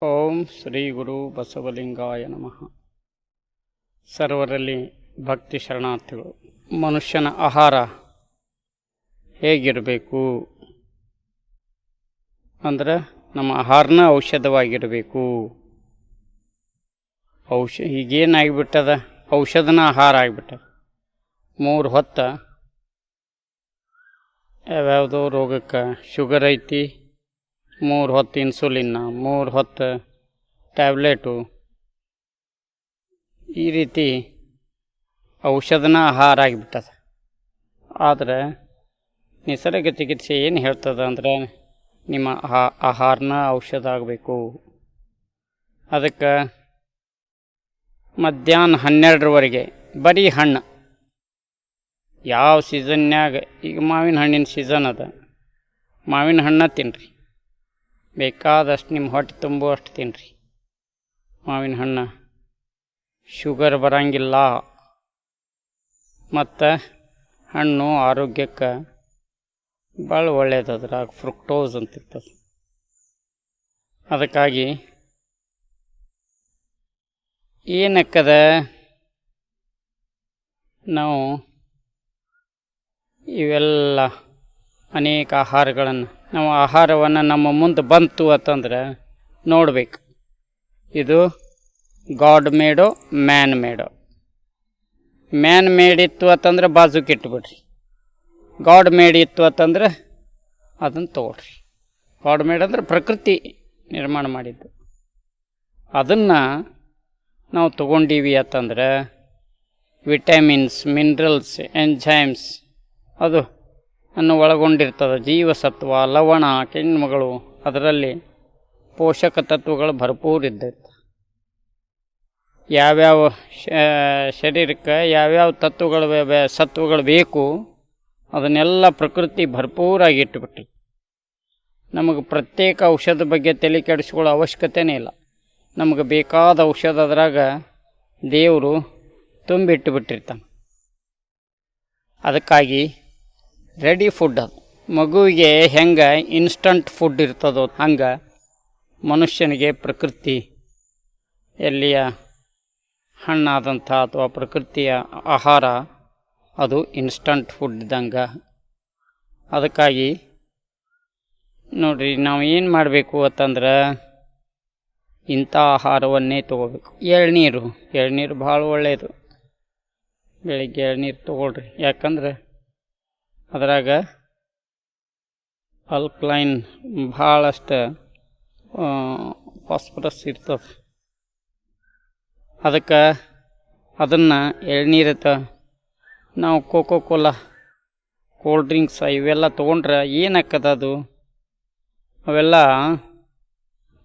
ಓಂ ಶ್ರೀ ಗುರು ಬಸವಲಿಂಗಾಯ ನಮಃ. ಸರ್ವರಲ್ಲಿ ಭಕ್ತಿ ಶರಣಾರ್ಥಿಗಳು. ಮನುಷ್ಯನ ಆಹಾರ ಹೇಗಿರಬೇಕು ಅಂದ್ರೆ ನಮ್ಮ ಆಹಾರನ ಔಷಧವಾಗಿರಬೇಕು. ಈಗೇನಾಗಿಬಿಟ್ಟದ, ಔಷಧನ ಆಹಾರ ಆಗಿಬಿಟ್ಟದ. 3 ಹೊತ್ತು ಯಾವ್ಯಾವುದೋ ರೋಗಕ್ಕೆ ಶುಗರ್ ಐತಿ, 3 ಹೊತ್ತು ಇನ್ಸುಲಿನ್ನ, 3 ಹೊತ್ತು ಟ್ಯಾಬ್ಲೆಟು, ಈ ರೀತಿ ಔಷಧನ ಆಹಾರ ಆಗಿಬಿಟ್ಟದ. ಆದರೆ ನಿಸರ್ಗ ಚಿಕಿತ್ಸೆ ಏನು ಹೇಳ್ತದೆ ಅಂದ್ರೆ ನಿಮ್ಮ ಆಹಾರನ ಔಷಧ ಆಗಬೇಕು. ಅದಕ್ಕೆ ಮಧ್ಯಾಹ್ನ 12ರವರೆಗೆ ಬರೀ ಹಣ್ಣು. ಯಾವ ಸೀಸನ್ಯಾಗ, ಈಗ ಮಾವಿನ ಹಣ್ಣಿನ ಸೀಸನ್ ಅದ, ಮಾವಿನ ಹಣ್ಣು ತಿನ್ನಿರಿ. ಬೇಕಾದಷ್ಟು ನಿಮ್ಮ ಹೊಟ್ಟೆ ತುಂಬುವಷ್ಟು ತಿನ್ನಿರಿ ಮಾವಿನ ಹಣ್ಣು. ಶುಗರ್ ಬರಂಗಿಲ್ಲ. ಮತ್ತು ಹಣ್ಣು ಆರೋಗ್ಯಕ್ಕೆ ಭಾಳ ಒಳ್ಳೆಯದು. ಅದ್ರಾಗ ಫ್ರುಕ್ಟೋಸ್ ಅಂತಿರ್ತದೆ. ಅದಕ್ಕಾಗಿ ಏನಕ್ಕದ, ನಾವು ಇವೆಲ್ಲ ಅನೇಕ ಆಹಾರಗಳನ್ನು, ನಾವು ಆಹಾರವನ್ನು ನಮ್ಮ ಮುಂದೆ ಬಂತು ಅಂತಂದ್ರೆ ನೋಡಬೇಕು. ಇದು ಗಾಡ್ ಮೇಡೋ ಮ್ಯಾನ್ ಮೇಡೋ. ಮ್ಯಾನ್ ಮೇಡ್ ಇತ್ತು ಅಂತಂದ್ರೆ ಬಾಜುಕ್ಕೆ ಇಟ್ಬಿಡ್ರಿ. ಗಾಡ್ ಮೇಡ್ ಇತ್ತು ಅಂತಂದ್ರೆ ಅದನ್ನು ತೊಗೊಳ್ರಿ. ಗಾಡ್ ಮೇಡ್ ಅಂದ್ರೆ ಪ್ರಕೃತಿ ನಿರ್ಮಾಣ ಮಾಡಿದ್ದು. ಅದನ್ನು ನಾವು ತೊಗೊಂಡೀವಿ ಅಂತಂದ್ರೆ ವಿಟಮಿನ್ಸ್, ಮಿನರಲ್ಸ್, ಎಂಜೈಮ್ಸ್ ಅದು ಅನ್ನು ಒಳಗೊಂಡಿರ್ತದೆ. ಜೀವಸತ್ವ, ಲವಣ, ಕಿಣ್ವಗಳು, ಅದರಲ್ಲಿ ಪೋಷಕ ತತ್ವಗಳು ಭರ್ಪೂರ ಇದ್ದಿರ್ತವೆ. ಯಾವ್ಯಾವ ಶರೀರಕ್ಕೆ ಯಾವ್ಯಾವ ಸತ್ವಗಳು ಬೇಕು ಅದನ್ನೆಲ್ಲ ಪ್ರಕೃತಿ ಭರ್ಪೂರಾಗಿ ಇಟ್ಟುಬಿಟ್ರಿ. ನಮಗೆ ಪ್ರತ್ಯೇಕ ಔಷಧ ಬಗ್ಗೆ ತಲೆ ಕೆಡಿಸ್ಕೊಳ್ಳೋ ಅವಶ್ಯಕತೆನೇ ಇಲ್ಲ. ನಮಗೆ ಬೇಕಾದ ಔಷಧ ಅದರಾಗ ದೇವರು ತುಂಬಿಟ್ಟುಬಿಟ್ಟಿರ್ತಾನೆ. ಅದಕ್ಕಾಗಿ ರೆಡಿ ಫುಡ್ ಅದು. ಮಗುವಿಗೆ ಹೆಂಗೆ ಇನ್ಸ್ಟಂಟ್ ಫುಡ್ ಇರ್ತದೋ ಹಂಗೆ ಮನುಷ್ಯನಿಗೆ ಪ್ರಕೃತಿ ಎಲ್ಲಿಯ ಹಣ್ಣಾದಂಥ ಅಥವಾ ಪ್ರಕೃತಿಯ ಆಹಾರ ಅದು ಇನ್ಸ್ಟಂಟ್ ಫುಡ್ ಇದ್ದಂಗೆ. ಅದಕ್ಕಾಗಿ ನೋಡಿರಿ, ನಾವು ಏನು ಮಾಡಬೇಕು ಅಂತಂದ್ರೆ ಇಂಥ ಆಹಾರವನ್ನೇ ತೊಗೋಬೇಕು. ಎಳ್ನೀರು ಭಾಳ ಒಳ್ಳೆಯದು. ಬೆಳಿಗ್ಗೆ ಎಳ್ನೀರು ತೊಗೊಳ್ರಿ. ಯಾಕಂದ್ರೆ ಅದರಾಗ ಅಲ್ಕ್ಲೈನ್ ಭಾಳಷ್ಟು ಫಾಸ್ಫರಸ್ ಇರ್ತದೆ. ಅದಕ್ಕೆ ಅದನ್ನು ಎಳ್ನೀರತ್ತ ನಾವು ಕೋಕೋ ಕೋಲಾ, ಕೋಲ್ಡ್ ಡ್ರಿಂಕ್ಸ್ ಇವೆಲ್ಲ ತೊಗೊಂಡ್ರೆ ಏನಾಕ್ಕದ, ಅದು ಅವೆಲ್ಲ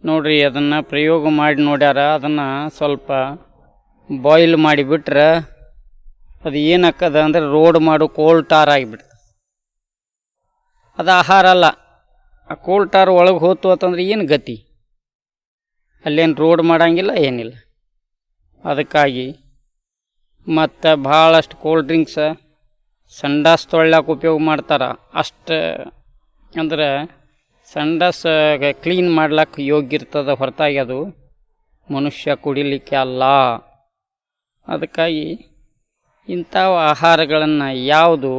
ನೋಡ್ರಿ, ಅದನ್ನು ಪ್ರಯೋಗ ಮಾಡಿ ನೋಡ್ಯಾರ. ಅದನ್ನು ಸ್ವಲ್ಪ ಬಾಯ್ಲ್ ಮಾಡಿಬಿಟ್ರೆ ಅದು ಏನಾಕ್ಕದ ಅಂದ್ರೆ ರೋಡ್ ಮಾಡು ಕೋಲ್ ಟಾರ್ ಆಗಿಬಿಡ್ತದೆ. ಅದು ಆಹಾರ ಅಲ್ಲ. ಆ ಕೋಲ್ ಟಾರ್ ಒಳಗೆ ಹೋತು ಅಂತಂದ್ರೆ ಏನು ಗತಿ? ಅಲ್ಲೇನು ರೋಡ್ ಮಾಡೋಂಗಿಲ್ಲ, ಏನಿಲ್ಲ. ಅದಕ್ಕಾಗಿ ಮತ್ತು ಭಾಳಷ್ಟು ಕೋಲ್ಡ್ ಡ್ರಿಂಕ್ಸ್ ಸಂಡಾಸ್ ತೊಳ್ಯಾಕೆ ಉಪಯೋಗ ಮಾಡ್ತಾರೆ. ಅಷ್ಟು ಅಂದ್ರೆ ಸಂಡಾಸ್ ಕ್ಲೀನ್ ಮಾಡ್ಲಿಕ್ಕೆ ಯೋಗ್ಯ ಇರ್ತದೆ, ಹೊರತಾಗಿ ಅದು ಮನುಷ್ಯ ಕುಡಿಲಿಕ್ಕೆ ಅಲ್ಲ. ಅದಕ್ಕಾಗಿ ಇಂಥವು ಆಹಾರಗಳನ್ನು ಯಾವುದು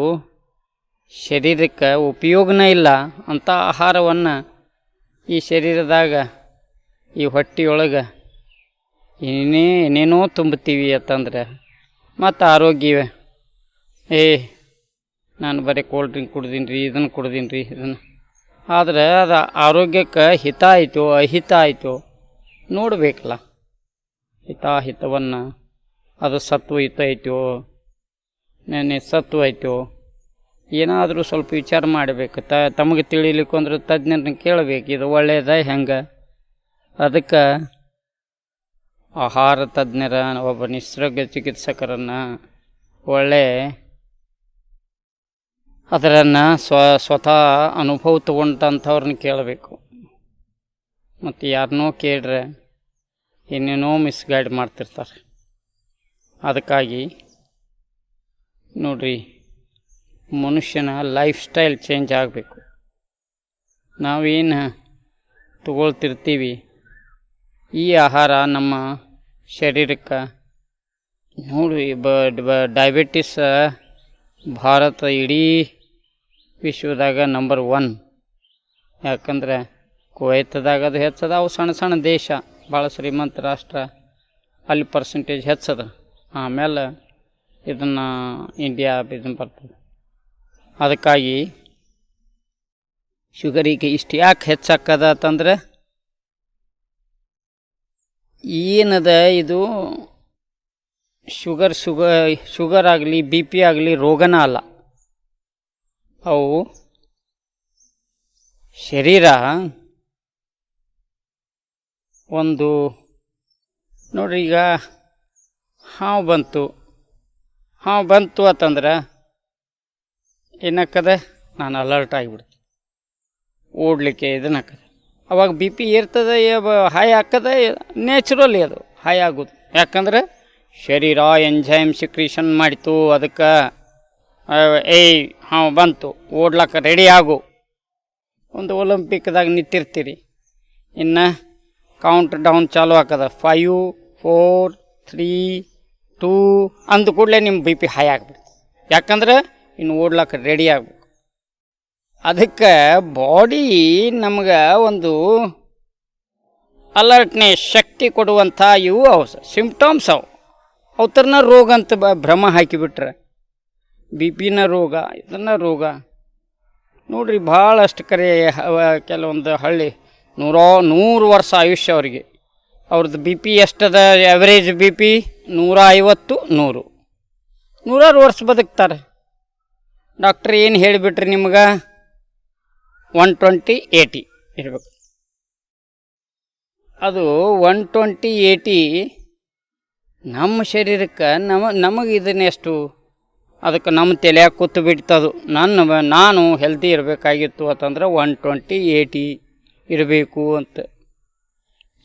ಶರೀರಕ್ಕೆ ಉಪಯೋಗನೇ ಇಲ್ಲ ಅಂಥ ಆಹಾರವನ್ನು ಈ ಶರೀರದಾಗ, ಈ ಹೊಟ್ಟೆಯೊಳಗೆ ಏನೇನೋ ತುಂಬುತ್ತೀವಿ ಅಂತಂದ್ರೆ ಮತ್ತು ಆರೋಗ್ಯವೇ ನಾನು ಬರೀ ಕೋಲ್ಡ್ ಡ್ರಿಂಕ್ ಕುಡ್ದೀನಿ ರೀ, ಇದನ್ನು ಕುಡ್ದೀನಿ ರೀ, ಇದನ್ನು. ಆದರೆ ಅದು ಆರೋಗ್ಯಕ್ಕೆ ಹಿತ ಆಯಿತು ಅಹಿತ ಆಯಿತು ನೋಡಬೇಕಲ್ಲ. ಹಿತಾಹಿತವನ್ನು ಅದು ಸತ್ವಯುತ ಐತೋ ಸತ್ವ ಐತೋ ಏನಾದರೂ ಸ್ವಲ್ಪ ವಿಚಾರ ಮಾಡಬೇಕು. ತಮಗೆ ತಿಳಿಲಿಕ್ಕೆ ಅಂದ್ರೆ ತಜ್ಞರನ್ನ ಕೇಳಬೇಕು, ಇದು ಒಳ್ಳೆಯದ ಹೆಂಗೆ. ಅದಕ್ಕೆ ಆಹಾರ ತಜ್ಞರ ಒಬ್ಬ ನಿಸರ್ಗ ಚಿಕಿತ್ಸಕರನ್ನು ಒಳ್ಳೆ ಅದರನ್ನು ಸ್ವತಃ ಅನುಭವ ತಗೊಂಡಂಥವ್ರನ್ನ ಕೇಳಬೇಕು. ಮತ್ತು ಯಾರನ್ನೋ ಕೇಳ್ರೆ ಏನೇನೋ ಮಿಸ್ಗೈಡ್ ಮಾಡ್ತಿರ್ತಾರೆ. ಅದಕ್ಕಾಗಿ ನೋಡ್ರಿ, ಮನುಷ್ಯನ ಲೈಫ್ ಸ್ಟೈಲ್ ಚೇಂಜ್ ಆಗಬೇಕು. ನಾವೇನು ತಗೊಳ್ತಿರ್ತೀವಿ ಈ ಆಹಾರ ನಮ್ಮ ಶರೀರಕ್ಕೆ ನೋಡಿ ಡಯಾಬಿಟಿಸ್ ಭಾರತ ಇಡೀ ವಿಶ್ವದಾಗ ನಂಬರ್ 1. ಯಾಕಂದ್ರೆ ಕುವೈತದಾಗ ಅದು ಹೆಚ್ಚದ, ಅವು ಸಣ್ಣ ಸಣ್ಣ ದೇಶ, ಭಾಳ ಶ್ರೀಮಂತ ರಾಷ್ಟ್ರ, ಅಲ್ಲಿ ಪರ್ಸೆಂಟೇಜ್ ಹೆಚ್ಚದ. ಆಮೇಲೆ ಇದನ್ನು ಇಂಡಿಯಾ ಇದನ್ನು ಬರ್ತದೆ. ಅದಕ್ಕಾಗಿ ಶುಗರಿಗೆ ಇಷ್ಟು ಯಾಕೆ ಹೆಚ್ಚಾಕದ ಅಂತಂದ್ರೆ ಏನದ ಇದು ಶುಗರ್ ಆಗಲಿ ಬಿ ಪಿ ಆಗಲಿ ರೋಗನ ಅಲ್ಲ. ಅವು ಶರೀರ ಒಂದು ನೋಡ್ರಿ, ಈಗ ಹಾವು ಬಂತು ಅಂತಂದ್ರೆ ಏನಾಕದ, ನಾನು ಅಲರ್ಟ್ ಆಗಿಬಿಡ್ತೀನಿ, ಓಡಲಿಕ್ಕೆ ಇದನ್ನ ಹಾಕದ. ಅವಾಗ ಬಿ ಪಿ ಇರ್ತದೆ, ಹೈ ಹಾಕದ, ನ್ಯಾಚುರಲಿ ಅದು ಹೈ ಆಗೋದು. ಯಾಕಂದ್ರೆ ಶರೀರ ಎಂಜೈಮ್ ಸಿಕ್ರೀಷನ್ ಮಾಡಿತು, ಅದಕ್ಕೆ ಹಾವು ಬಂತು, ಓಡ್ಲಕ್ಕ ರೆಡಿ ಆಗು. ಒಂದು ಒಲಿಂಪಿಕ್ದಾಗ ನಿಂತಿರ್ತೀರಿ, ಇನ್ನು ಕೌಂಟ್ ಡೌನ್ ಚಾಲು ಹಾಕದ, 5 4 3 2 ಅಂದ ಕೂಡಲೇ ನಿಮ್ಮ ಬಿ ಪಿ ಹೈ ಆಗಿಬಿಡ್ತದೆ. ಯಾಕಂದ್ರೆ ಇನ್ನು ಓಡ್ಲಕ್ಕ ರೆಡಿ ಆಗ್ಬೇಕು. ಅದಕ್ಕೆ ಬಾಡಿ ನಮ್ಗೆ ಒಂದು ಅಲರ್ಟ್ನೆಸ್ ಶಕ್ತಿ ಕೊಡುವಂಥ ಇವು ಅವು ಸಿಂಪ್ಟಮ್ಸ್. ಅವು ಥರನ ರೋಗ ಅಂತ ಭ್ರಮ ಹಾಕಿಬಿಟ್ರೆ ಬಿ ಪಿನ ರೋಗ, ಇದನ್ನ ರೋಗ ನೋಡ್ರಿ. ಭಾಳಷ್ಟು ಕರೆ ಕೆಲವೊಂದು ಹಳ್ಳಿ 100 ವರ್ಷ ಆಯುಷ್ಯ ಅವರಿಗೆ. ಅವ್ರದ್ದು ಬಿ ಪಿ ಎಷ್ಟದ, ಆ್ಯಾವ್ರೇಜ್ ಬಿ ಪಿ 150 100 100 ವರ್ಷ ಬದುಕ್ತಾರೆ. ಡಾಕ್ಟ್ರ್ ಏನು ಹೇಳಿಬಿಟ್ರಿ ನಿಮ್ಗೆ, 120 80 ಇರಬೇಕು. ಅದು 120 80 ನಮ್ಮ ಶರೀರಕ್ಕೆ ನಮಗೆ ಇದನ್ನೆಷ್ಟು, ಅದಕ್ಕೆ ನಮ್ಮ ತಲೆಯಾಗ ಕೂತು ಬಿಡ್ತದು. ನಾನು ಹೆಲ್ದಿ ಇರಬೇಕಾಗಿತ್ತು ಅಂತಂದ್ರೆ 120 80 ಇರಬೇಕು ಅಂತ.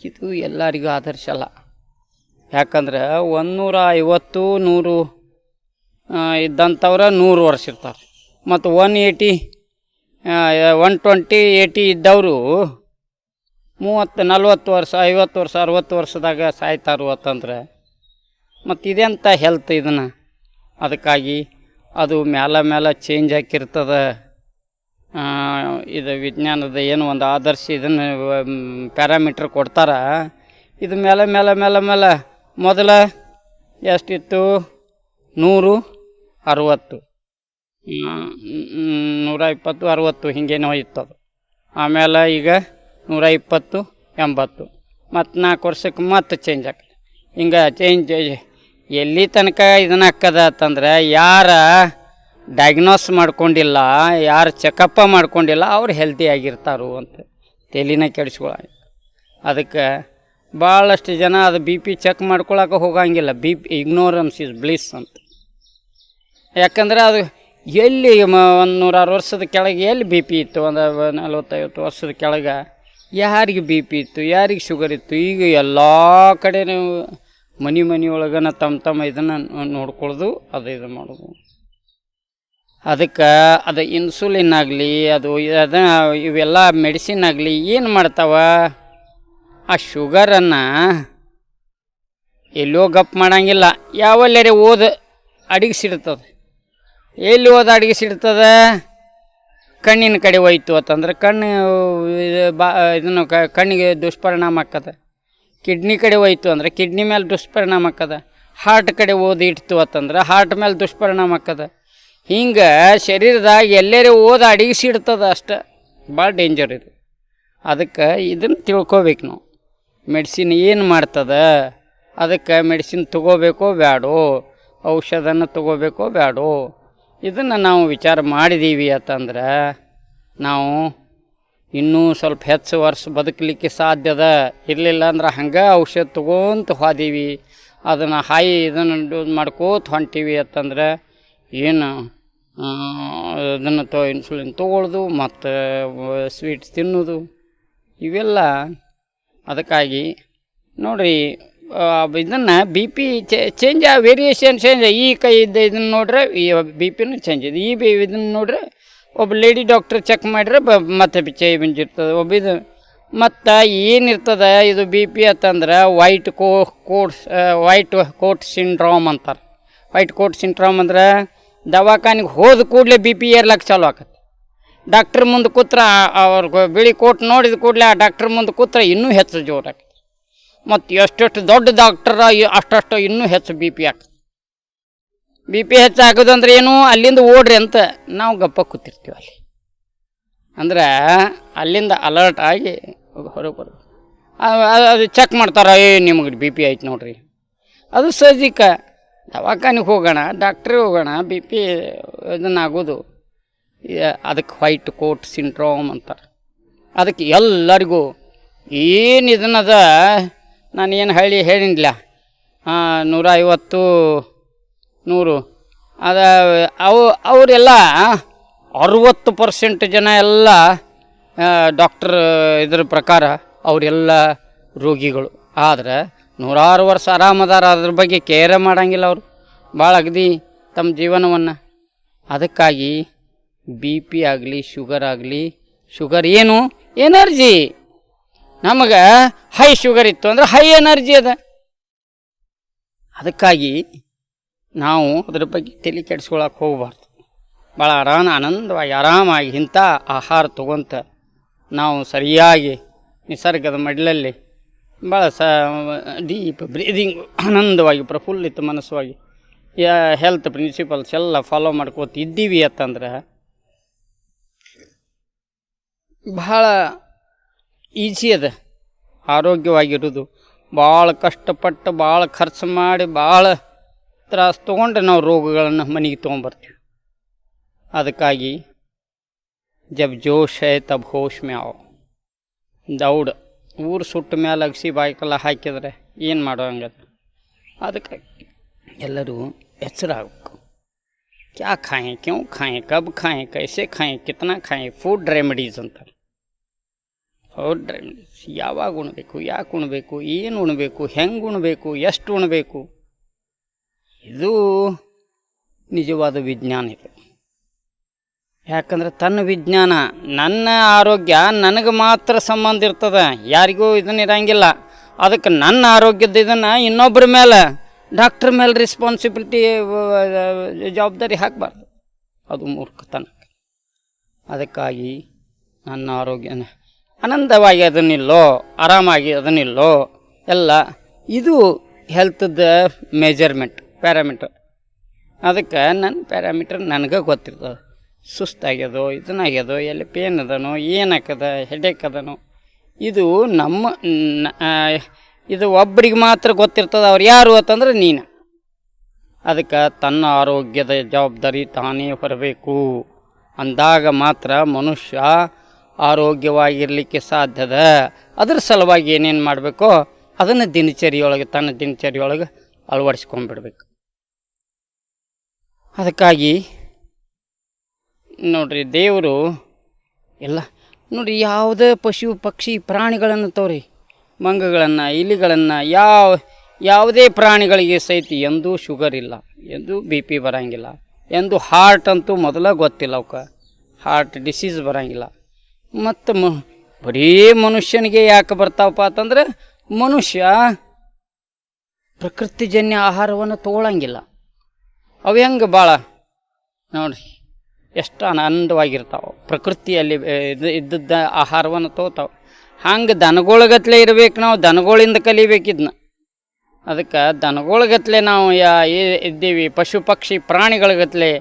ಇದು ಎಲ್ಲರಿಗೂ ಆದರ್ಶ ಅಲ್ಲ. ಯಾಕಂದ್ರೆ 150 100 ಇದ್ದಂಥವ್ರ 100 ವರ್ಷ ಇರ್ತಾರೆ. ಮತ್ತು 120 80 ಇದ್ದವರು 30 40 ವರ್ಷ 50 ವರ್ಷ 60 ವರ್ಷದಾಗ ಸಾಯ್ತಾರು ಅಂತಂದ್ರೆ ಮತ್ತು ಇದೆಂಥ ಹೆಲ್ತ್ ಇದನ್ನು. ಅದಕ್ಕಾಗಿ ಅದು ಮೇಲೆ ಚೇಂಜ್ ಹಾಕಿರ್ತದೆ. ಇದು ವಿಜ್ಞಾನದ ಏನು ಒಂದು ಆದರ್ಶ ಇದನ್ನು ಪ್ಯಾರಾಮೀಟ್ರ್ ಕೊಡ್ತಾರ. ಇದು ಮೇಲೆ ಮೊದಲ ಎಷ್ಟಿತ್ತು, 100 60 120 60 ಹಿಂಗೇನೋ ಇತ್ತದು. ಆಮೇಲೆ ಈಗ 120 80 ಮತ್ತು 4 ವರ್ಷಕ್ಕೆ ಮತ್ತೆ ಚೇಂಜ್ ಆಗ್ತದೆ. ಹಿಂಗೆ ಚೇಂಜ್ ಎಲ್ಲಿ ತನಕ ಇದನ್ನ ಹಾಕದ ಅಂತಂದ್ರೆ ಯಾರ ಡಯಾಗ್ನೋಸ್ ಮಾಡ್ಕೊಂಡಿಲ್ಲ, ಯಾರು ಚೆಕಪ್ಪ ಮಾಡ್ಕೊಂಡಿಲ್ಲ ಅವ್ರು ಹೆಲ್ದಿ ಆಗಿರ್ತಾರು ಅಂತ ತಲೆನ ಕೆಡಿಸ್ಕೊಳ. ಅದಕ್ಕೆ ಭಾಳಷ್ಟು ಜನ ಅದು ಬಿ ಪಿ ಚೆಕ್ ಮಾಡ್ಕೊಳಕ್ಕೆ ಹೋಗಂಗಿಲ್ಲ. B P ignorance is bliss ಅಂತ. ಯಾಕಂದ್ರೆ ಅದು ಎಲ್ಲಿ 100 ವರ್ಷದ ಕೆಳಗೆ ಎಲ್ಲಿ ಬಿ ಪಿ ಇತ್ತು, ಒಂದು 40-50 ವರ್ಷದ ಕೆಳಗೆ ಯಾರಿಗೆ ಬಿ ಪಿ ಇತ್ತು, ಯಾರಿಗೆ ಶುಗರ್ ಇತ್ತು. ಈಗ ಎಲ್ಲ ಕಡೆ ಮನೆಯೊಳಗನ ತಮ್ಮ ಇದನ್ನು ನೋಡ್ಕೊಳ್ಳೋದು, ಅದು ಇದು ಮಾಡೋದು. ಅದಕ್ಕೆ ಅದು ಇನ್ಸುಲಿನ್ ಆಗಲಿ, ಇವೆಲ್ಲ ಮೆಡಿಸಿನ್ ಆಗಲಿ ಏನು ಮಾಡ್ತಾವ, ಆ ಶುಗರನ್ನು ಎಲ್ಲೋ ಗಪ್ ಮಾಡಂಗಿಲ್ಲ, ಯಾವಲ್ಲೇ ಅಡಗಿಸಿಡ್ತದೆ. ಎಲ್ಲಿ ಅಡಗಿಸಿಡ್ತದೆ, ಕಣ್ಣಿನ ಕಡೆ ಹೋಯ್ತು ಅಂತಂದ್ರೆ ಕಣ್ಣು ಇದನ್ನು ಕಣ್ಣಿಗೆ ದುಷ್ಪರಿಣಾಮ ಆಗ್ತದೆ. ಕಿಡ್ನಿ ಕಡೆ ಹೋಯ್ತು ಅಂದರೆ ಕಿಡ್ನಿ ಮೇಲೆ ದುಷ್ಪರಿಣಾಮ ಆಗ್ತದೆ. ಹಾರ್ಟ್ ಕಡೆ ಇಡ್ತು ಅಂತಂದ್ರೆ ಹಾರ್ಟ್ ಮೇಲೆ ದುಷ್ಪರಿಣಾಮ ಆಗ್ತದೆ. ಹಿಂಗೆ ಶರೀರದಾಗ ಎಲ್ಲರೂ ಅಡಗಿಸಿಡ್ತದೆ ಅಷ್ಟೆ. ಭಾಳ ಡೇಂಜರ್ ಇದು. ಅದಕ್ಕೆ ಇದನ್ನು ತಿಳ್ಕೊಬೇಕು ನಾವು. ಮೆಡಿಸಿನ್ ಏನು ಮಾಡ್ತದೆ, ಅದಕ್ಕೆ ಮೆಡಿಸಿನ್ ತೊಗೋಬೇಕೋ ಬೇಡೋ, ಔಷಧನ ತೊಗೋಬೇಕೋ ಬೇಡೋ, ಇದನ್ನು ನಾವು ವಿಚಾರ ಮಾಡಿದ್ದೀವಿ ಅಂತಂದ್ರೆ ನಾವು ಇನ್ನೂ ಸ್ವಲ್ಪ ಹೆಚ್ಚು ವರ್ಷ ಬದುಕಲಿಕ್ಕೆ ಸಾಧ್ಯದ. ಇರಲಿಲ್ಲ ಅಂದ್ರೆ ಹಂಗೆ ಔಷಧ ತೊಗೊಂತ ಹೋದೀವಿ, ಅದನ್ನು ಇದನ್ನು ಡೋಸ್ ಮಾಡ್ಕೋತ ಹೊಂಟೀವಿ ಅಂತಂದ್ರೆ ಏನು ಅದನ್ನು ಇನ್ಸುಲಿನ್ ತೊಗೊಳ್ಳೋದು ಮತ್ತು ಸ್ವೀಟ್ಸ್ ತಿನ್ನೋದು ಇವೆಲ್ಲ. ಅದಕ್ಕಾಗಿ ನೋಡಿರಿ, ಇದನ್ನು B P change, variation change. ಈ ಕೈಯಿಂದ ಇದನ್ನು ನೋಡ್ರೆ ಈ ಬಿ ಪಿನೂ ಚೇಂಜ್ ಇದೆ. ಇದನ್ನು ನೋಡ್ರೆ ಒಬ್ಬ ಲೇಡಿ ಡಾಕ್ಟ್ರ್ ಚೆಕ್ ಮಾಡಿದ್ರೆ ಮತ್ತೆ ಚೇಂಜ್ ಇರ್ತದೆ. ಮತ್ತು ಏನಿರ್ತದೆ ಇದು ಬಿ ಪಿ ಅಂತಂದ್ರೆ ವೈಟ್ ಕೋಟ್ ಸಿಂಡ್ರೋಮ್ ಅಂತಾರೆ. ವೈಟ್ ಕೋಟ್ ಸಿಂಡ್ರೋಮ್ ಅಂದ್ರೆ ದವಾಖಾನಿಗೆ ಹೋದ ಕೂಡಲೇ ಬಿ ಪಿ ಏರ್ಲಕ್ಕೆ ಚಾಲು ಆಕತ್ತೆ. ಡಾಕ್ಟ್ರ್ ಮುಂದೆ ಕೂತ್ರೆ ಅವ್ರಿಗೆ ಬಿಳಿ ಕೋಟ್ ನೋಡಿದ ಕೂಡಲೇ ಆ ಡಾಕ್ಟ್ರ್ ಮುಂದೆ ಕೂತ್ರೆ ಇನ್ನೂ ಹೆಚ್ಚು ಜೋರಾಗ್ತದೆ. ಮತ್ತು ಎಷ್ಟೆಷ್ಟು ದೊಡ್ಡ ಡಾಕ್ಟ್ರ ಅಷ್ಟು ಇನ್ನೂ ಹೆಚ್ಚು ಬಿ ಪಿ ಆಗ್ತದೆ. ಬಿ ಪಿ ಹೆಚ್ಚಾಗೋದು ಅಂದ್ರೆ ಏನು, ಅಲ್ಲಿಂದ ಓಡ್ರಿ ಅಂತ ನಾವು ಗಪ್ಪ ಕೂತಿರ್ತೀವಿ ಅಲ್ಲಿ. ಅಂದ್ರೆ ಅಲ್ಲಿಂದ ಅಲರ್ಟ್ ಆಗಿ ಹೊರಗೆ ಬರೋದು. ಅದು ಚೆಕ್ ಮಾಡ್ತಾರೆ, ನಿಮಗೆ ಬಿ ಪಿ ಐತೆ ನೋಡ್ರಿ. ಅದು ಸಹಜಿಕ. ದವಾಖಾನಿಗೆ ಹೋಗೋಣ, ಡಾಕ್ಟ್ರಿಗೆ ಹೋಗೋಣ, ಬಿ ಪಿ ಇದನ್ನಾಗೋದು. ಅದಕ್ಕೆ ವೈಟ್ ಕೋಟ್ ಸಿಂಡ್ರೋಮ್ ಅಂತಾರೆ. ಅದಕ್ಕೆ ಎಲ್ಲರಿಗೂ ಏನು ಇದನ್ನದ ನಾನೇನು ಹೇಳಿನಿಲ್ಲ, 150 100 ಅದ ಅವರೆಲ್ಲ 60% ಜನ ಎಲ್ಲ ಡಾಕ್ಟ್ರ್ ಇದ್ರ ಪ್ರಕಾರ ಅವರೆಲ್ಲ ರೋಗಿಗಳು. ಆದರೆ 100 ವರ್ಷ ಆರಾಮದಾರ, ಅದ್ರ ಬಗ್ಗೆ ಕೇರ ಮಾಡೋಂಗಿಲ್ಲ ಅವರು ಭಾಳ ಅಗದಿ ತಮ್ಮ ಜೀವನವನ್ನು. ಅದಕ್ಕಾಗಿ ಬಿ ಪಿ ಆಗಲಿ ಶುಗರ್ ಏನು ಎನರ್ಜಿ. ನಮಗೆ ಹೈ ಶುಗರ್ ಇತ್ತು ಅಂದ್ರೆ ಹೈ ಎನರ್ಜಿ ಅದ. ಅದಕ್ಕಾಗಿ ನಾವು ಅದ್ರ ಬಗ್ಗೆ ತಲೆ ಕೆಡಿಸ್ಕೊಳಕ್ಕೆ ಹೋಗಬಾರ್ದು. ಭಾಳ ಆನಂದವಾಗಿ ಇಂಥ ಆಹಾರ ತೊಗೊಂತ ನಾವು ಸರಿಯಾಗಿ ನಿಸರ್ಗದ ಮಡ್ಲಲ್ಲಿ ಭಾಳ ಡೀಪ್ ಬ್ರೀದಿಂಗ್, ಆನಂದವಾಗಿ ಪ್ರಫುಲ್ಲಿತ ಮನಸ್ಸುವಾಗಿ ಹೆಲ್ತ್ ಪ್ರಿನ್ಸಿಪಲ್ಸ್ ಎಲ್ಲ ಫಾಲೋ ಮಾಡ್ಕೋತ ಇದ್ದೀವಿ ಅಂತಂದ್ರೆ ಭಾಳ ಈಸಿ ಅದ ಆರೋಗ್ಯವಾಗಿರೋದು. ಭಾಳ ಕಷ್ಟಪಟ್ಟು ಭಾಳ ಖರ್ಚು ಮಾಡಿ ಭಾಳ ತ್ರಾಸು ತೊಗೊಂಡ್ರೆ ನಾವು ರೋಗಗಳನ್ನು ಮನೆಗೆ ತೊಗೊಂಬರ್ತೀವಿ. ಅದಕ್ಕಾಗಿ ಜಬ್ ಜೋಶ್ ಹೈ ತಬ್ ಹೋಶ್ ಮೇ ಆವ್. ದೌಡ್ ಊರು ಸುಟ್ಟ ಮೇಲೆ ಅಗಸಿ ಬಾಯ್ಕೆಲ್ಲ ಹಾಕಿದರೆ ಏನು ಮಾಡೋ ಹಂಗದ. ಅದಕ್ಕಾಗಿ ಎಲ್ಲರೂ ಎಚ್ಚರಾಗಬೇಕು. ಕ್ಯಾ ಖಾಯೆ, ಕ್ಯೋं ಖಾಯೆ, ಕಬ್ ಖಾಯೆ, ಕೈಸೆ ಖಾಯೆ, ಕಿತ್ನಾ ಖಾಯೆ. ಫುಡ್ ರೆಮಿಡೀಸ್ ಅಂತಾರೆ. ಫುಡ್ ರೆಮಿಡೀಸ್ ಯಾವಾಗ ಉಣಬೇಕು, ಯಾಕೆ ಉಣಬೇಕು, ಏನು ಉಣಬೇಕು, ಹೆಂಗೆ ಉಣಬೇಕು, ಎಷ್ಟು ಉಣಬೇಕು, ಇದು ನಿಜವಾದ ವಿಜ್ಞಾನ. ಇದು ಯಾಕಂದ್ರೆ ತನ್ನ ವಿಜ್ಞಾನ, ನನ್ನ ಆರೋಗ್ಯ ನನಗೆ ಮಾತ್ರ ಸಂಬಂಧ ಇರ್ತದೆ, ಯಾರಿಗೂ ಇದನ್ನ ಇರಂಗಿಲ್ಲ. ಅದಕ್ಕೆ ನನ್ನ ಆರೋಗ್ಯದ ಇದನ್ನು ಇನ್ನೊಬ್ಬರ ಮೇಲೆ, ಡಾಕ್ಟ್ರ್ ಮೇಲೆ ರೆಸ್ಪಾನ್ಸಿಬಿಲಿಟಿ ಜವಾಬ್ದಾರಿ ಹಾಕಬಾರ್ದು. ಅದು ಮೂರ್ಖತನ. ಅದಕ್ಕಾಗಿ ನನ್ನ ಆರೋಗ್ಯನ ಆನಂದವಾಗಿ ಅದನ್ನಿಲ್ಲೋ, ಆರಾಮಾಗಿ ಅದನ್ನಿಲ್ಲೋ ಎಲ್ಲ ಇದು ಹೆಲ್ತ್ದ ಮೆಜರ್ಮೆಂಟ್, ಪ್ಯಾರಾಮೀಟರ್. ಅದಕ್ಕೆ ನನ್ನ ಪ್ಯಾರಾಮೀಟರ್ ನನಗೆ ಗೊತ್ತಿರ್ತದೆ. ಸುಸ್ತಾಗ್ಯದೋ, ಇದನ್ನಾಗ್ಯದೋ, ಎಲ್ಲಿ ಪೇನ್ ಅದನೋ, ಏನಾಕದ, ಹೆಡೇಕ್ ಅದನೋ, ಇದು ಇದು ಒಬ್ಬರಿಗೆ ಮಾತ್ರ ಗೊತ್ತಿರ್ತದೆ. ಅವ್ರು ಯಾರು ಅಂತಂದ್ರೆ ನೀನು. ಅದಕ್ಕೆ ತನ್ನ ಆರೋಗ್ಯದ ಜವಾಬ್ದಾರಿ ತಾನೇ ಹೊರಬೇಕು. ಅಂದಾಗ ಮಾತ್ರ ಮನುಷ್ಯ ಆರೋಗ್ಯವಾಗಿರಲಿಕ್ಕೆ ಸಾಧ್ಯದ. ಅದ್ರ ಸಲುವಾಗಿ ಏನೇನು ಮಾಡಬೇಕೋ ಅದನ್ನು ತನ್ನ ದಿನಚರಿಯೊಳಗೆ ಅಳವಡಿಸ್ಕೊಂಡ್ಬಿಡ್ಬೇಕು. ಅದಕ್ಕಾಗಿ ನೋಡ್ರಿ, ದೇವರು ಎಲ್ಲ ನೋಡಿರಿ, ಯಾವುದೇ ಪಶು ಪಕ್ಷಿ ಪ್ರಾಣಿಗಳನ್ನು ತೋರಿ, ಮಂಗಗಳನ್ನು, ಇಲಿಗಳನ್ನು, ಯಾವುದೇ ಪ್ರಾಣಿಗಳಿಗೆ ಸಹಿತ ಎಂದೂ ಶುಗರ್ ಇಲ್ಲ, ಎಂದೂ ಬಿ ಪಿ ಬರೋಂಗಿಲ್ಲ, ಎಂದು ಹಾರ್ಟ್ ಅಂತೂ ಮೊದಲ ಗೊತ್ತಿಲ್ಲ, ಅವಕ್ಕೆ ಹಾರ್ಟ್ ಡಿಸೀಸ್ ಬರೋಂಗಿಲ್ಲ. ಮತ್ತು ಬರೀ ಮನುಷ್ಯನಿಗೆ ಯಾಕೆ ಬರ್ತಾವಪ್ಪ ಅಂತಂದ್ರೆ ಮನುಷ್ಯ ಪ್ರಕೃತಿಜನ್ಯ ಆಹಾರವನ್ನು ತೊಗೊಳಂಗಿಲ್ಲ. ಅವು ಹೆಂಗೆ ಭಾಳ ನೋಡ್ರಿ ಎಷ್ಟು ಆನಂದವಾಗಿರ್ತಾವೆ, ಪ್ರಕೃತಿಯಲ್ಲಿ ಇದ್ದದ್ದ ಆಹಾರವನ್ನು ತೊಗೋತಾವೆ. ಹಂಗೆ ದನಗೊಳಗತ್ಲೆ ಇರ್ಬೇಕು, ನಾವು ದನಗಳಿಂದ ಕಲಿಬೇಕಿದ್ನ. ಅದಕ್ಕೆ ದನಗೊಳಗತ್ಲೆ ನಾವು ಇದ್ದೀವಿ, ಪಶು ಪಕ್ಷಿ ಪ್ರಾಣಿಗಳಿಗತ್ಲೆ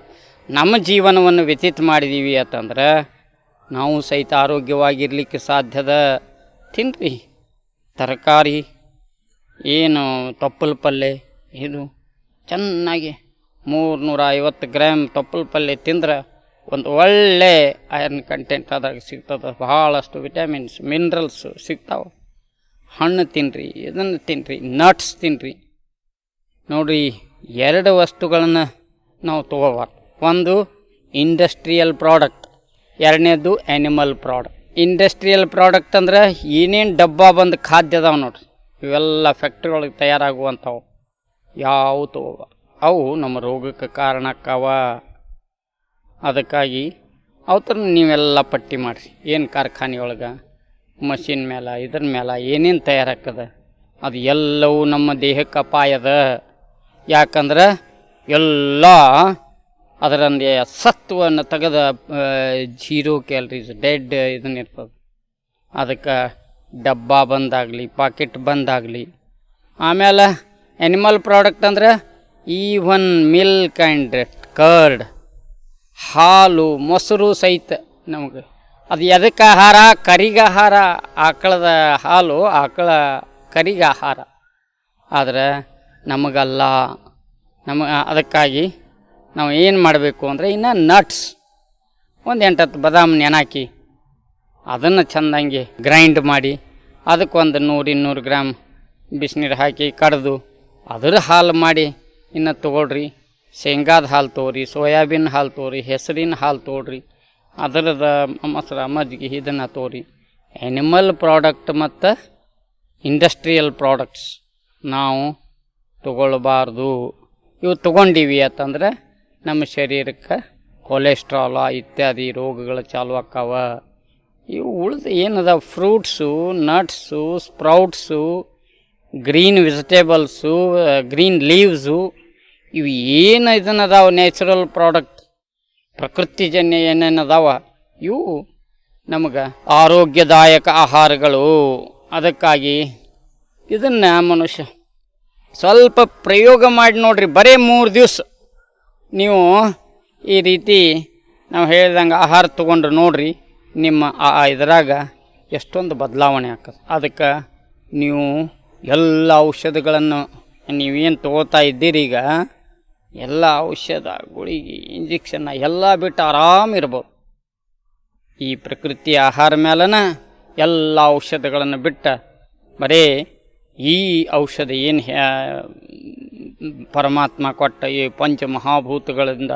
ನಮ್ಮ ಜೀವನವನ್ನು ವ್ಯತೀತ ಮಾಡಿದ್ದೀವಿ ಅಂತಂದ್ರೆ ನಾವು ಸಹಿತ ಆರೋಗ್ಯವಾಗಿರಲಿಕ್ಕೆ ಸಾಧ್ಯದ. ತಿನ್ನಿರಿ ತರಕಾರಿ, ಏನು ತೊಪ್ಪಲ ಪಲ್ಯ, ಇದು ಚೆನ್ನಾಗಿ 350 ಗ್ರಾಮ್ ತೊಪ್ಪಲ ಪಲ್ಯ ತಿಂದ್ರೆ ಒಂದು ಒಳ್ಳೆ ಐರನ್ ಕಂಟೆಂಟ್ ಅದ್ರಾಗ ಸಿಗ್ತದೆ. ಭಾಳಷ್ಟು ವಿಟಮಿನ್ಸ್, ಮಿನರಲ್ಸು ಸಿಗ್ತಾವೆ. ಹಣ್ಣು ತಿನ್ನಿರಿ, ಇದನ್ನು ತಿನ್ನಿರಿ, ನಟ್ಸ್ ತಿನ್ನಿರಿ. ನೋಡಿರಿ, 2 ವಸ್ತುಗಳನ್ನು ನಾವು ತೊಗೋಬಾರ್ದು. ಒಂದು ಇಂಡಸ್ಟ್ರಿಯಲ್ ಪ್ರಾಡಕ್ಟ್, ಎರಡನೇದು ಆ್ಯನಿಮಲ್ ಪ್ರಾಡಕ್ಟ್. ಇಂಡಸ್ಟ್ರಿಯಲ್ ಪ್ರಾಡಕ್ಟ್ ಅಂದ್ರೆ ಏನೇನು ಡಬ್ಬ ಬಂದು ಖಾದ್ಯ ಅದಾವೆ ನೋಡ್ರಿ, ಇವೆಲ್ಲ ಫ್ಯಾಕ್ಟ್ರಿ ಒಳಗೆ ತಯಾರಾಗುವಂಥವು ಯಾವ ತೊಗೋಬಾರ್ದು. ಅವು ನಮ್ಮ ರೋಗಕ್ಕೆ ಕಾರಣಕ್ಕವ. ಅದಕ್ಕಾಗಿ ಅವತ್ತನ್ನು ನೀವೆಲ್ಲ ಪಟ್ಟಿ ಮಾಡಿರಿ. ಏನು ಕಾರ್ಖಾನೆಯೊಳಗೆ ಮಷಿನ್ ಮೇಲೆ ಇದ್ರ ಮೇಲೆ ಏನೇನು ತಯಾರಾಗ್ತದ ಅದು ಎಲ್ಲವೂ ನಮ್ಮ ದೇಹಕ್ಕೆ ಅಪಾಯದ. ಯಾಕಂದ್ರೆ ಎಲ್ಲ ಅದರಂದೇ ಸತ್ವವನ್ನು ತೆಗೆದ ಜೀರೋ ಕ್ಯಾಲರೀಸ್ ಡೆಡ್ ಇದನ್ನ ಇರ್ತದೆ. ಅದಕ್ಕೆ ಡಬ್ಬ ಬಂದಾಗಲಿ ಪಾಕೆಟ್ ಬಂದಾಗಲಿ. ಆಮೇಲೆ ಆ್ಯನಿಮಲ್ ಪ್ರಾಡಕ್ಟ್ ಅಂದ್ರೆ ಈವನ್ ಮಿಲ್ಕ್ ಆ್ಯಂಡ್ ಕರ್ಡ್, ಹಾಲು ಮೊಸರು ಸಹಿತ ನಮಗೆ ಅದು ಎದಕ್ಕೆ ಆಹಾರ? ಕರಿಗೆ ಆಹಾರ. ಆಕಳದ ಹಾಲು ಆಕಳ ಕರಿಗೆ ಆಹಾರ. ಆದರೆ ನಮಗಲ್ಲ. ಅದಕ್ಕಾಗಿ ನಾವು ಏನು ಮಾಡಬೇಕು ಅಂದರೆ ಇನ್ನು ನಟ್ಸ್ ಒಂದು 8-10 ಬಾದಾಮಿ ನೆನಾಕಿ ಅದನ್ನು ಚೆಂದಂಗೆ ಗ್ರೈಂಡ್ ಮಾಡಿ ಅದಕ್ಕೊಂದು 100-200 ಗ್ರಾಮ್ ಬಿಸಿನೀರು ಹಾಕಿ ಕಡ್ದು ಅದರ ಹಾಲು ಮಾಡಿ ಇನ್ನು ತೊಗೊಳ್ರಿ. ಶೇಂಗಾದ ಹಾಲು ತೊಗೊರಿ, ಸೋಯಾಬೀನ್ ಹಾಲು ತೊಗೊರಿ, ಹೆಸರಿನ ಹಾಲು ತೊಗೊಳ್ರಿ, ಅದರದ ಮೊಸರು ಮಜ್ಜಿಗೆ ಇದನ್ನು ತೊಗೊರಿ. ಆ್ಯನಿಮಲ್ ಪ್ರಾಡಕ್ಟ್ ಮತ್ತು ಇಂಡಸ್ಟ್ರಿಯಲ್ ಪ್ರಾಡಕ್ಟ್ಸ್ ನಾವು ತೊಗೊಳ್ಬಾರ್ದು. ಇವು ತೊಗೊಂಡೀವಿ ಅಂತಂದ್ರೆ ನಮ್ಮ ಶರೀರಕ್ಕೆ ಕೊಲೆಸ್ಟ್ರಾಲ ಇತ್ಯಾದಿ ರೋಗಗಳು ಚಾಲು ಆಕ್ಕಾವ. ಇವು ಉಳಿದು ಏನದ fruits, nuts, sprouts, green vegetables, green leaves, ಇವು ಏನು ಇದನ್ನದಾವ ನ್ಯಾಚುರಲ್ ಪ್ರಾಡಕ್ಟ್ ಪ್ರಕೃತಿಜನ್ಯ ಏನೇನದಾವ ಇವು ನಮಗೆ ಆರೋಗ್ಯದಾಯಕ ಆಹಾರಗಳು. ಅದಕ್ಕಾಗಿ ಇದನ್ನು ಮನುಷ್ಯ ಸ್ವಲ್ಪ ಪ್ರಯೋಗ ಮಾಡಿ ನೋಡ್ರಿ. ಬರೀ 3 ದಿವಸ ನೀವು ಈ ರೀತಿ ನಾವು ಹೇಳ್ದಂಗೆ ಆಹಾರ ತೊಗೊಂಡ್ರೆ ನೋಡ್ರಿ ನಿಮ್ಮ ಇದರಾಗ ಎಷ್ಟೊಂದು ಬದಲಾವಣೆ ಆಗ್ತದೆ. ಅದಕ್ಕೆ ನೀವು ಎಲ್ಲ ಔಷಧಗಳನ್ನು ನೀವೇನು ತೊಗೋತಾ ಇದ್ದೀರಿ ಈಗ ಎಲ್ಲ ಔಷಧ ಗುಳಿಗೆ ಇಂಜೆಕ್ಷನ್ನ ಎಲ್ಲ ಬಿಟ್ಟು ಆರಾಮಿರ್ಬೋದು. ಈ ಪ್ರಕೃತಿ ಆಹಾರ ಮೇಲನ ಎಲ್ಲ ಔಷಧಗಳನ್ನು ಬಿಟ್ಟು ಬರೀ ಈ ಔಷಧ ಏನು ಪರಮಾತ್ಮ ಕೊಟ್ಟ ಈ ಪಂಚಮಹಾಭೂತಗಳಿಂದ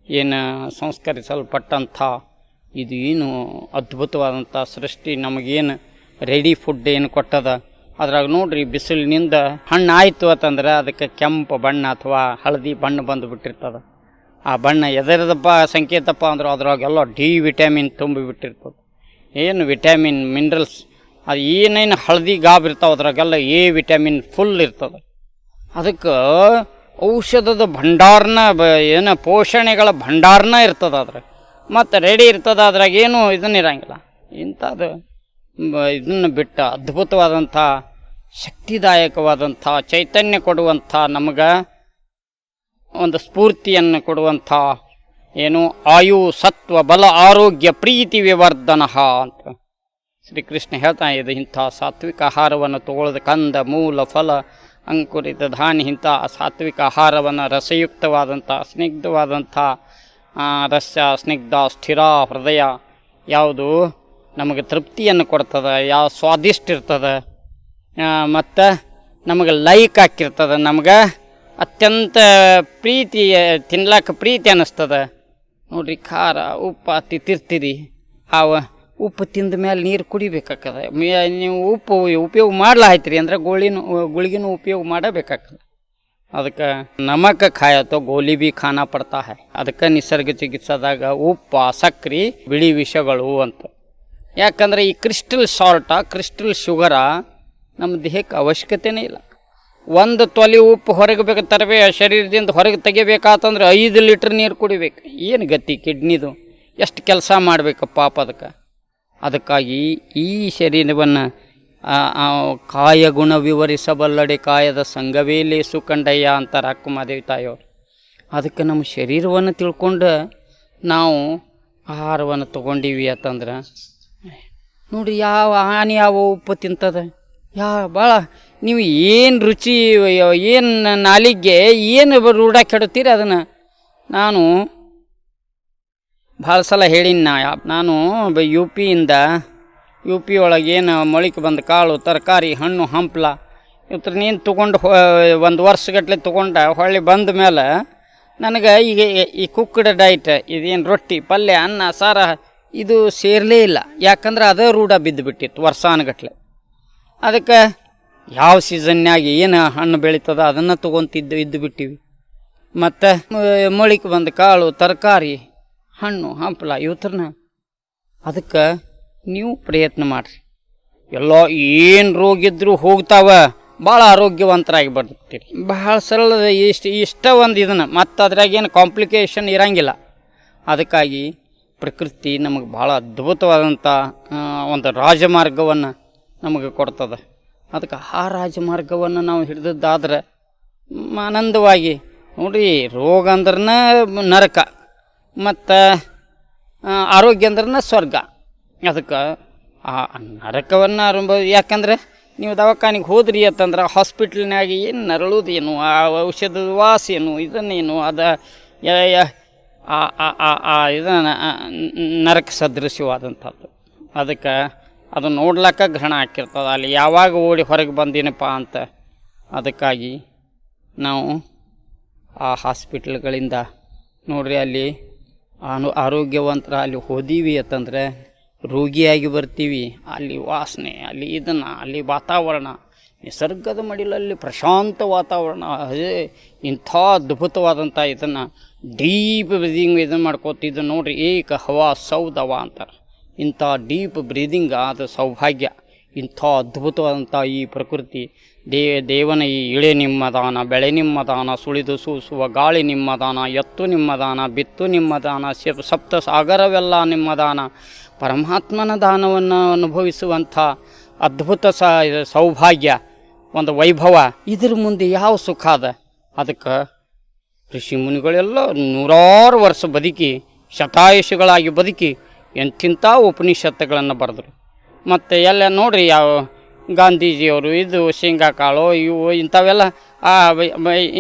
ಏನು ಸಂಸ್ಕರಿಸಲ್ಪಟ್ಟಂಥ ಇದು ಏನು ಅದ್ಭುತವಾದಂಥ ಸೃಷ್ಟಿ ನಮಗೇನು ರೆಡಿ ಫುಡ್ ಏನು ಕೊಟ್ಟದ ಅದ್ರಾಗ ನೋಡ್ರಿ ಬಿಸಿಲಿನಿಂದ ಹಣ್ಣು ಆಯಿತು ಅಂತಂದ್ರೆ ಅದಕ್ಕೆ ಕೆಂಪು ಬಣ್ಣ ಅಥವಾ ಹಳದಿ ಬಣ್ಣ ಬಂದು ಬಿಟ್ಟಿರ್ತದೆ. ಆ ಬಣ್ಣ ಎದರದಪ್ಪ ಸಂಕೇತಪ್ಪ ಅಂದ್ರೆ ಅದ್ರಾಗೆಲ್ಲ ಡಿ ವಿಟಮಿನ್ ತುಂಬಿಬಿಟ್ಟಿರ್ತದೆ. ಏನು ವಿಟಮಿನ್ ಮಿನರಲ್ಸ್ ಅದು ಏನೇನು ಹಳದಿ ಗಾಬ್ ಇರ್ತಾವೆ ಅದ್ರಾಗೆಲ್ಲ ಎ ವಿಟಮಿನ್ ಫುಲ್ ಇರ್ತದೆ. ಅದಕ್ಕೆ ಔಷಧದ ಭಂಡಾರನ ಏನು ಪೋಷಣೆಗಳ ಭಂಡಾರನ ಇರ್ತದೆ ಅದ್ರಾಗ. ಮತ್ತು ರೆಡಿ ಇರ್ತದೆ ಅದ್ರಾಗ ಏನು ಇದನ್ನಿರಂಗಿಲ್ಲ. ಇಂಥದ್ದು ಇದನ್ನು ಬಿಟ್ಟ ಅದ್ಭುತವಾದಂಥ ಶಕ್ತಿದಾಯಕವಾದಂಥ ಚೈತನ್ಯ ಕೊಡುವಂಥ ನಮಗೆ ಒಂದು ಸ್ಫೂರ್ತಿಯನ್ನು ಕೊಡುವಂಥ ಏನು ಆಯು ಸತ್ವ ಬಲ ಆರೋಗ್ಯ ಪ್ರೀತಿ ವಿವರ್ಧನ ಅಂತ ಶ್ರೀಕೃಷ್ಣ ಹೇಳ್ತಾ ಇದೆ. ಇಂಥ ಸಾತ್ವಿಕ ಆಹಾರವನ್ನು ತಗೊಳ್ಳೋದು ಕಂದ ಮೂಲ ಫಲ ಅಂಕುರಿತ ಧಾನ್ಯ ಇಂಥ ಸಾತ್ವಿಕ ಆಹಾರವನ್ನು ರಸಯುಕ್ತವಾದಂಥ ಸ್ನಿಗ್ಧವಾದಂಥ ರಸ ಸ್ನಿಗ್ಧ ಸ್ಥಿರ ಹೃದಯ ಯಾವುದು ನಮಗೆ ತೃಪ್ತಿಯನ್ನು ಕೊಡ್ತದೆ, ಯಾವ ಸ್ವಾದಿಷ್ಟ ಇರ್ತದೆ ಮತ್ತು ನಮಗೆ ಲೈಕ್ ಹಾಕಿರ್ತದೆ, ನಮ್ಗೆ ಅತ್ಯಂತ ಪ್ರೀತಿ ತಿನ್ಲಾಕ ಪ್ರೀತಿ ಅನ್ನಿಸ್ತದೆ ನೋಡ್ರಿ. ಖಾರ ಉಪ್ಪು ತಿರ್ತೀರಿ, ಆ ಉಪ್ಪು ತಿಂದ ಮೇಲೆ ನೀರು ಕುಡಿಬೇಕಾಗ್ತದೆ. ನೀವು ಉಪ್ಪು ಉಪಯೋಗ ಮಾಡ್ಲಾಯ್ತೀರಿ ಅಂದ್ರೆ ಗುಳಿಗಿನೂ ಉಪಯೋಗ ಮಾಡಬೇಕಾಗ್ತದೆ. ಅದಕ್ಕೆ ನಮಕ್ ಖಾಯತೋ ಗೋಲಿ ಬಿ ಖಾನಾ ಪಡ್ತಾ ಹೈ. ಅದಕ್ಕೆ ನಿಸರ್ಗ ಚಿಕಿತ್ಸಾದಾಗ ಉಪ್ಪು ಸಕ್ರೆ ಬಿಳಿ ವಿಷಗಳು ಅಂತ. ಯಾಕಂದರೆ ಈ ಕ್ರಿಸ್ಟಲ್ ಸಾಲ್ಟ ಕ್ರಿಸ್ಟಲ್ ಶುಗರ ನಮ್ಮ ದೇಹಕ್ಕೆ ಅವಶ್ಯಕತೆನೇ ಇಲ್ಲ. 1 ತೊಲೆ ಉಪ್ಪು ಹೊರಗೆ ತರಬೇ ಶರೀರದಿಂದ ಹೊರಗೆ ತೆಗಿಬೇಕಾತಂದ್ರೆ 5 ಲೀಟ್ರ್ ನೀರು ಕುಡಿಬೇಕು. ಏನು ಗತಿ ಕಿಡ್ನಿದು ಎಷ್ಟು ಕೆಲಸ ಮಾಡಬೇಕು ಪಾಪ. ಅದಕ್ಕಾಗಿ ಈ ಶರೀರವನ್ನು ಕಾಯ ಗುಣ ವಿವರಿಸಬಲ್ಲಡೆ ಕಾಯದ ಸಂಘವೇ ಲೇಸು ಕಂಡಯ್ಯ ಅಂತಾರೆ ಅಕ್ಕಮಹಾದೇವಿ ತಾಯಿಯವರು. ಅದಕ್ಕೆ ನಮ್ಮ ಶರೀರವನ್ನು ತಿಳ್ಕೊಂಡು ನಾವು ಆಹಾರವನ್ನು ತೊಗೊಂಡೀವಿ ಅಂತಂದ್ರೆ ನೋಡಿ ಯಾವ ಹಾನಿ ಯಾವ ಉಪ್ಪು ತಿಂತದ ಭಾಳ ನೀವು ಏನು ರುಚಿ ಏನು ನಾಲಿಗೆ ಏನು ರೂಢ ಕೆಡುತ್ತೀರಿ ಅದನ್ನು. ನಾನು ಭಾಳ ಸಲ ಹೇಳೀನಿ. ನಾನು ಯು ಪಿ ಒಳಗೆ ಏನು ಮೊಳಕೆ ಬಂದ ಕಾಳು ತರಕಾರಿ ಹಣ್ಣು ಹಂಪಲ ಇವತ್ತು ನೀನು ತೊಗೊಂಡು 1 ವರ್ಷಗಟ್ಟಲೆ ತೊಗೊಂಡು ಹೊಳ್ಳಿ ಬಂದ ಮೇಲೆ ನನಗೆ ಈಗ ಈ ಕುಕ್ಕಡ್ ಡೈಟ್ ಇದೇನು ರೊಟ್ಟಿ ಪಲ್ಯ ಅನ್ನ ಸಾರ ಇದು ಸೇರಲೇ ಇಲ್ಲ. ಯಾಕಂದ್ರೆ ಅದೇ ರೂಢ ಬಿದ್ದುಬಿಟ್ಟಿತ್ತು ವರ್ಷಾನುಗಟ್ಲೆ. ಅದಕ್ಕೆ ಯಾವ ಸೀಸನ್ಯಾಗಿ ಏನು ಹಣ್ಣು ಬೆಳೀತದ ಅದನ್ನು ಇದ್ದು ಬಿಟ್ಟಿವಿ. ಮತ್ತು ಮೊಳಕೆ ಬಂದ ಕಾಳು ತರಕಾರಿ ಹಣ್ಣು ಹಂಪಲ ಇವತ್ತರನ್ನ ಅದಕ್ಕೆ ನೀವು ಪ್ರಯತ್ನ ಮಾಡಿರಿ. ಎಲ್ಲ ಏನು ರೋಗ ಇದ್ದರೂ ಹೋಗ್ತಾವ, ಭಾಳ ಆರೋಗ್ಯವಂತರಾಗಿ ಬರ್ತೀರಿ. ಭಾಳ ಸರಳ ಇಷ್ಟ ಒಂದು ಇದನ್ನು ಮತ್ತು ಅದ್ರಾಗೇನು ಕಾಂಪ್ಲಿಕೇಶನ್ ಇರಂಗಿಲ್ಲ. ಅದಕ್ಕಾಗಿ ಪ್ರಕೃತಿ ನಮಗೆ ಭಾಳ ಅದ್ಭುತವಾದಂಥ ಒಂದು ರಾಜಮಾರ್ಗವನ್ನು ನಮಗೆ ಕೊಡ್ತದೆ. ಅದಕ್ಕೆ ಆ ರಾಜಮಾರ್ಗವನ್ನು ನಾವು ಹಿಡಿದದ್ದಾದ್ರೆ ಆನಂದವಾಗಿ ನೋಡಿರಿ, ರೋಗ ಅಂದ್ರನ ನರಕ ಮತ್ತು ಆರೋಗ್ಯ ಅಂದ್ರನ ಸ್ವರ್ಗ. ಅದಕ್ಕೆ ಆ ನರಕವನ್ನು ಯಾಕಂದ್ರೆ ನೀವು ದವಾಖಾನಿಗೆ ಹೋದ್ರಿ ಅಂತಂದ್ರೆ ಹಾಸ್ಪಿಟ್ಲ್ನಾಗ ಏನು ನರಳುವುದೇನು, ಆ ಔಷಧದ ವಾಸ ಏನು, ಇದನ್ನೇನು ಅದು ಇದನ್ನು ನರಕ ಸದೃಶ್ಯವಾದಂಥದ್ದು. ಅದಕ್ಕೆ ಅದು ನೋಡ್ಲಿಕ್ಕೆ ಗ್ರಹಣ ಹಾಕಿರ್ತದೆ, ಅಲ್ಲಿ ಯಾವಾಗ ಓಡಿ ಹೊರಗೆ ಬಂದಿನಪ್ಪ ಅಂತ. ಅದಕ್ಕಾಗಿ ನಾವು ಆ ಹಾಸ್ಪಿಟ್ಲ್ಗಳಿಂದ ನೋಡ್ರಿ ಅಲ್ಲಿ ಆರೋಗ್ಯವಂತರ ಅಲ್ಲಿ ಹೋದೀವಿ ಅಂತಂದರೆ ರೋಗಿಯಾಗಿ ಬರ್ತೀವಿ. ಅಲ್ಲಿ ವಾಸನೆ, ಅಲ್ಲಿ ಇದನ್ನು, ಅಲ್ಲಿ ವಾತಾವರಣ, ನಿಸರ್ಗದ ಮಡಿಲಲ್ಲಿ ಪ್ರಶಾಂತ ವಾತಾವರಣ, ಅದೇ ಇಂಥ ಅದ್ಭುತವಾದಂಥ ಇದನ್ನು ಡೀಪ್ ಬ್ರೀದಿಂಗ್ ಇದನ್ನು ಮಾಡ್ಕೋತಿದ್ದು ನೋಡ್ರಿ. ಏಕ ಹವಾ ಸೌದವ ಅಂತಾರೆ. ಇಂಥ ಡೀಪ್ ಬ್ರೀದಿಂಗ್ ಅದು ಸೌಭಾಗ್ಯ. ಇಂಥ ಅದ್ಭುತವಾದಂಥ ಈ ಪ್ರಕೃತಿ ದೇವನ ಈ ಇಳೆ ನಿಮ್ಮ ದಾನ, ಬೆಳೆ ನಿಮ್ಮ ದಾನ, ಸುಳಿದು ಸೂಸುವ ಗಾಳಿ ನಿಮ್ಮ ದಾನ, ಎತ್ತು ನಿಮ್ಮ ದಾನ, ಬಿತ್ತು ನಿಮ್ಮ ದಾನ, ಸಪ್ತ ಸಾಗರವೆಲ್ಲ ನಿಮ್ಮ ದಾನ, ಪರಮಾತ್ಮನ ದಾನವನ್ನು ಅನುಭವಿಸುವಂಥ ಅದ್ಭುತ ಸೌಭಾಗ್ಯ, ಒಂದು ವೈಭವ. ಇದ್ರ ಮುಂದೆ ಯಾವ ಸುಖ ಅದ? ಅದಕ್ಕೆ ಋಷಿ ಮುನಿಗಳೆಲ್ಲ ನೂರಾರು ವರ್ಷ ಬದುಕಿ ಶತಾಯುಷಿಗಳಾಗಿ ಬದುಕಿ ಎಂಥಿಂಥ ಉಪನಿಷತ್ತುಗಳನ್ನು ಬರೆದರು. ಮತ್ತು ಎಲ್ಲ ನೋಡಿರಿ, ಯಾವ ಗಾಂಧೀಜಿಯವರು ಇದು ಶೇಂಗಾ ಕಾಳು ಇವು ಇಂಥವೆಲ್ಲ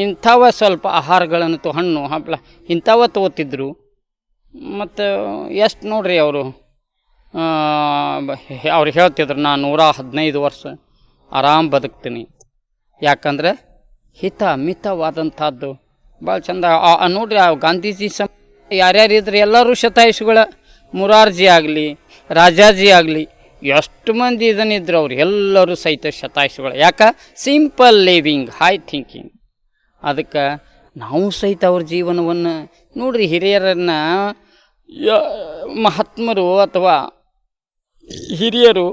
ಇಂಥವ ಸ್ವಲ್ಪ ಆಹಾರಗಳನ್ನು ಹಣ್ಣು ಹಂಪಲ ಇಂಥವ ತಗೋತಿದ್ರು. ಮತ್ತು ಎಷ್ಟು ನೋಡ್ರಿ ಅವ್ರು ಹೇಳ್ತಿದ್ರು, ನಾನು 115 ವರ್ಷ ಆರಾಮ್ ಬದುಕ್ತೀನಿ. ಯಾಕಂದರೆ ಹಿತ ಮಿತವಾದಂಥದ್ದು ಭಾಳ ಚಂದ. ನೋಡ್ರಿ, ಆ ಗಾಂಧೀಜಿ ಯಾರ್ಯಾರು ಇದ್ರೆ ಎಲ್ಲರೂ ಶತಾಯುಷಿಗಳ. ಮುರಾರ್ಜಿ ಆಗಲಿ, ರಾಜಾಜಿ ಆಗಲಿ, ಎಷ್ಟು ಮಂದಿ ಇದನ್ನಿದ್ರು ಅವ್ರು ಎಲ್ಲರೂ ಸಹಿತ ಶತಾಯುಷಿಗಳು. ಯಾಕೆ? Simple living, high thinking. ಅದಕ್ಕೆ ನಾವು ಸಹಿತ ಅವ್ರ ಜೀವನವನ್ನು ನೋಡ್ರಿ, ಹಿರಿಯರನ್ನು ಮಹಾತ್ಮರು ಅಥವಾ ಹಿರಿಯರು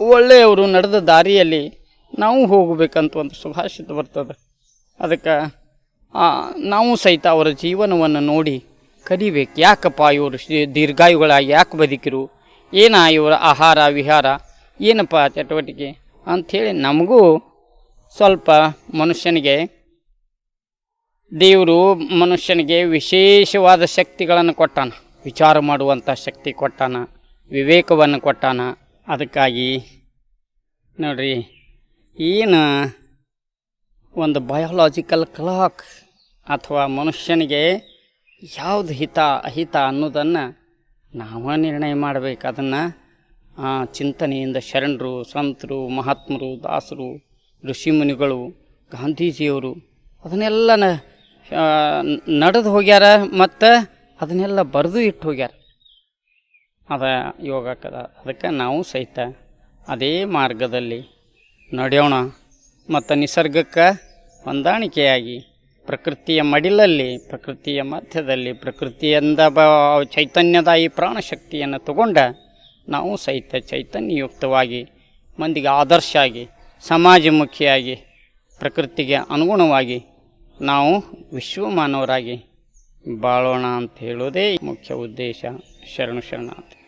ಒಳ್ಳೆಯವರು ನಡೆದ ದಾರಿಯಲ್ಲಿ ನಾವು ಹೋಗಬೇಕಂತ ಒಂದು ಸುಭಾಷಿತ ಬರ್ತದೆ. ಅದಕ್ಕೆ ನಾವು ಸಹಿತ ಅವರ ಜೀವನವನ್ನು ನೋಡಿ ಕಲಿಬೇಕು. ಯಾಕಪ್ಪ ಇವರು ದೀರ್ಘಾಯುಗಳಾಗಿ ಯಾಕೆ ಬದುಕಿರು, ಏನ ಇವರ ಆಹಾರ ವಿಹಾರ ಏನಪ್ಪ ಚಟುವಟಿಕೆ ಅಂಥೇಳಿ ನಮಗೂ ಸ್ವಲ್ಪ ಮನುಷ್ಯನಿಗೆ ದೇವರು ಮನುಷ್ಯನಿಗೆ ವಿಶೇಷವಾದ ಶಕ್ತಿಗಳನ್ನು ಕೊಟ್ಟಾನ, ವಿಚಾರ ಮಾಡುವಂಥ ಶಕ್ತಿ ಕೊಟ್ಟಾನ, ವಿವೇಕವನ್ನು ಕೊಟ್ಟಾನ. ಅದಕ್ಕಾಗಿ ನೋಡ್ರಿ, ಏನು ಒಂದು ಬಯೋಲಾಜಿಕಲ್ ಕ್ಲಾಕ್ ಅಥವಾ ಮನುಷ್ಯನಿಗೆ ಯಾವುದು ಹಿತ ಅಹಿತ ಅನ್ನೋದನ್ನು ನಾವೇ ನಿರ್ಣಯ ಮಾಡಬೇಕು. ಅದನ್ನು ಚಿಂತನೆಯಿಂದ ಶರಣರು, ಸಂತರು, ಮಹಾತ್ಮರು, ದಾಸರು, ಋಷಿಮುನಿಗಳು, ಗಾಂಧೀಜಿಯವರು ಅದನ್ನೆಲ್ಲ ನಡೆದು ಹೋಗ್ಯಾರ ಮತ್ತು ಅದನ್ನೆಲ್ಲ ಬರೆದು ಇಟ್ಟು ಹೋಗ್ಯಾರ. ಯೋಗಕ್ಕದ. ಅದಕ್ಕೆ ನಾವು ಸಹಿತ ಅದೇ ಮಾರ್ಗದಲ್ಲಿ ನಡೆಯೋಣ ಮತ್ತು ನಿಸರ್ಗಕ್ಕೆ ಹೊಂದಾಣಿಕೆಯಾಗಿ ಪ್ರಕೃತಿಯ ಮಡಿಲಲ್ಲಿ, ಪ್ರಕೃತಿಯ ಮಧ್ಯದಲ್ಲಿ, ಪ್ರಕೃತಿಯಿಂದ ಚೈತನ್ಯದ ಈ ಪ್ರಾಣಶಕ್ತಿಯನ್ನು ತಗೊಂಡ ನಾವು ಸಹಿತ ಚೈತನ್ಯಯುಕ್ತವಾಗಿ ಮಂದಿಗೆ ಆದರ್ಶ ಆಗಿ ಸಮಾಜಮುಖಿಯಾಗಿ ಪ್ರಕೃತಿಗೆ ಅನುಗುಣವಾಗಿ ನಾವು ವಿಶ್ವಮಾನವರಾಗಿ ಬಾಳೋಣ ಅಂತ ಹೇಳೋದೇ ಮುಖ್ಯ ಉದ್ದೇಶ. ಶರಣು ಶರಣಾರ್ಥಿ.